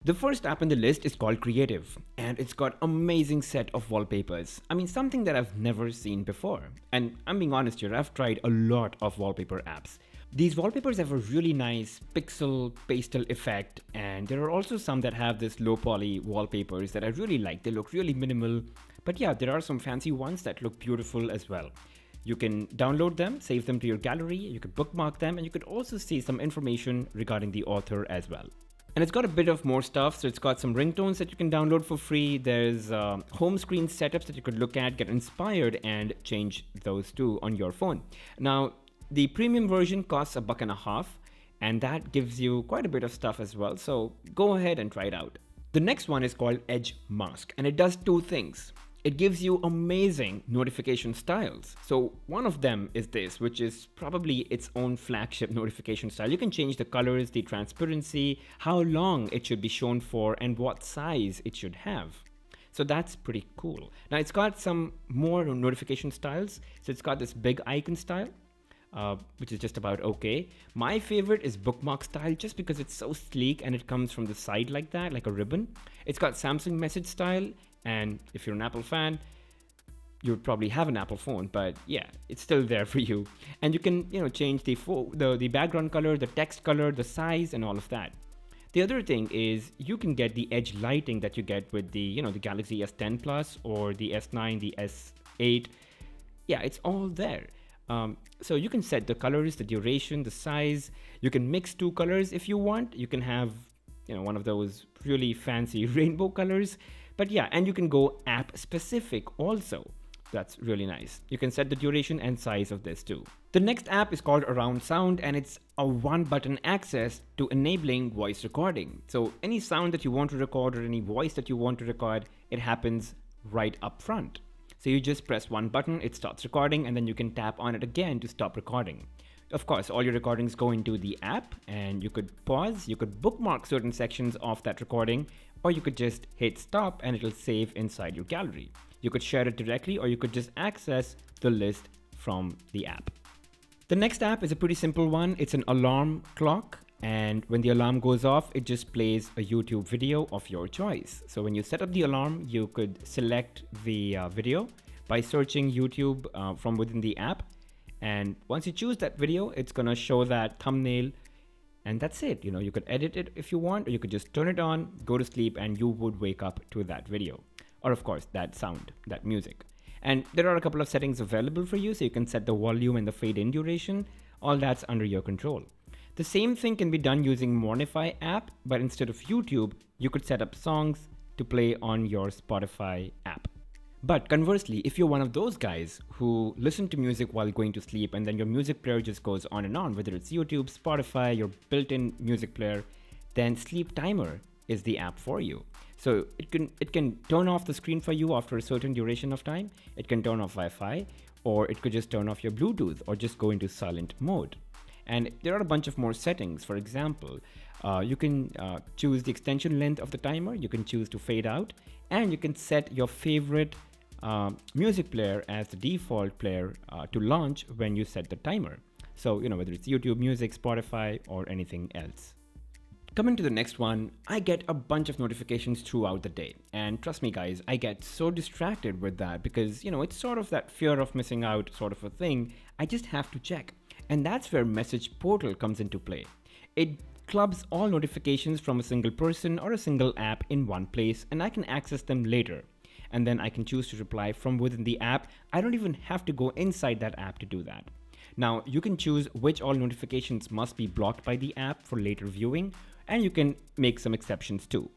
The first app in the list is called Creative, and it's got amazing set of wallpapers. I mean, something that I've never seen before. And I'm being honest here, I've tried a lot of wallpaper apps. These wallpapers have a really nice pixel-pastel effect, and there are also some that have this low poly wallpapers that I really like. They look really minimal, but yeah, there are some fancy ones that look beautiful as well. You can download them, save them to your gallery, you could bookmark them, and you could also see some information regarding the author as well. And it's got a bit of more stuff, so it's got some ringtones that you can download for free. There's home screen setups that you could look at, get inspired, and change those too on your phone. Now, the premium version costs $1.50, and that gives you quite a bit of stuff as well, so go ahead and try it out. The next one is called Edge Mask, and it does two things. It gives you amazing notification styles. So one of them is this, which is probably its own flagship notification style. You can change the colors, the transparency, how long it should be shown for, and what size it should have. So that's pretty cool. Now it's got some more notification styles. So it's got this big icon style, which is just about okay. My favorite is bookmark style just because it's so sleek and it comes from the side like that, like a ribbon. It's got Samsung message style. And if you're an Apple fan, you would probably have an Apple phone, but yeah, it's still there for you. And you can, change the background color, the text color, the size, and all of that. The other thing is you can get the edge lighting that you get with the Galaxy S10 Plus or the S9, the S8. Yeah, it's all there. So you can set the colors, the duration, the size. You can mix two colors if you want. You can have, one of those really fancy rainbow colors. But yeah, and you can go app specific also. That's really nice. You can set the duration and size of this too. The next app is called AroundSound, and it's a one-button access to enabling voice recording. So any sound that you want to record or any voice that you want to record, it happens right up front. So you just press one button, it starts recording, and then you can tap on it again to stop recording. Of course, all your recordings go into the app, and you could pause, you could bookmark certain sections of that recording, or you could just hit stop and it'll save inside your gallery. You could share it directly, or you could just access the list from the app. The next app is a pretty simple one. It's an alarm clock, and when the alarm goes off, it just plays a YouTube video of your choice. So when you set up the alarm, you could select the video by searching YouTube from within the app. And once you choose that video, it's gonna show that thumbnail, and that's it. You could edit it if you want, or you could just turn it on, go to sleep, and you would wake up to that video. Or of course, that sound, that music. And there are a couple of settings available for you, so you can set the volume and the fade-in duration. All that's under your control. The same thing can be done using Mornify app, but instead of YouTube, you could set up songs to play on your Spotify app. But conversely, if you're one of those guys who listen to music while going to sleep and then your music player just goes on and on, whether it's YouTube, Spotify, your built-in music player, then Sleep Timer is the app for you. So it can turn off the screen for you after a certain duration of time. It can turn off Wi-Fi, or it could just turn off your Bluetooth or just go into silent mode. And there are a bunch of more settings. For example, you can choose the extension length of the timer. You can choose to fade out, and you can set your favorite music player as the default player to launch when you set the timer. So, whether it's YouTube Music, Spotify, or anything else. Coming to the next one, I get a bunch of notifications throughout the day. And trust me guys, I get so distracted with that because, it's sort of that fear of missing out sort of a thing. I just have to check. And that's where Message Portal comes into play. It clubs all notifications from a single person or a single app in one place, and I can access them later. And then I can choose to reply from within the app. I don't even have to go inside that app to do that. Now, you can choose which all notifications must be blocked by the app for later viewing, and you can make some exceptions too.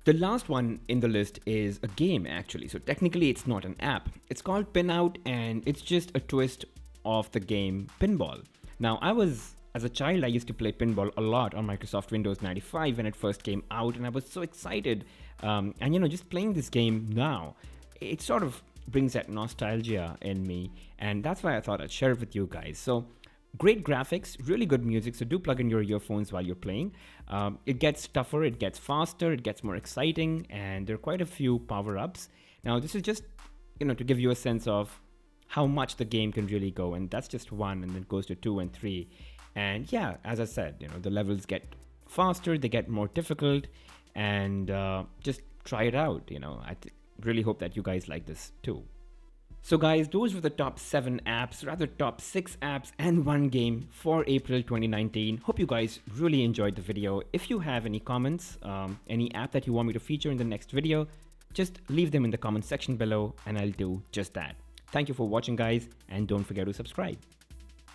The last one in the list is a game actually. So technically it's not an app. It's called Pinout, and it's just a twist of the game Pinball. Now, as a child, I used to play Pinball a lot on Microsoft Windows 95 when it first came out, and I was so excited. And just playing this game now, it sort of brings that nostalgia in me, and that's why I thought I'd share it with you guys. So, great graphics, really good music, so do plug in your earphones while you're playing. It gets tougher, it gets faster, it gets more exciting, and there are quite a few power-ups. Now, this is just, to give you a sense of how much the game can really go, and that's just one, and then it goes to 2 and 3. And yeah, as I said, the levels get faster, they get more difficult, and just try it out. I really hope that you guys like this too. So guys, those were the top 7 apps, rather top 6 apps and 1 game for April 2019. Hope you guys really enjoyed the video. If you have any comments, any app that you want me to feature in the next video, just leave them in the comment section below and I'll do just that. Thank you for watching guys, and don't forget to subscribe.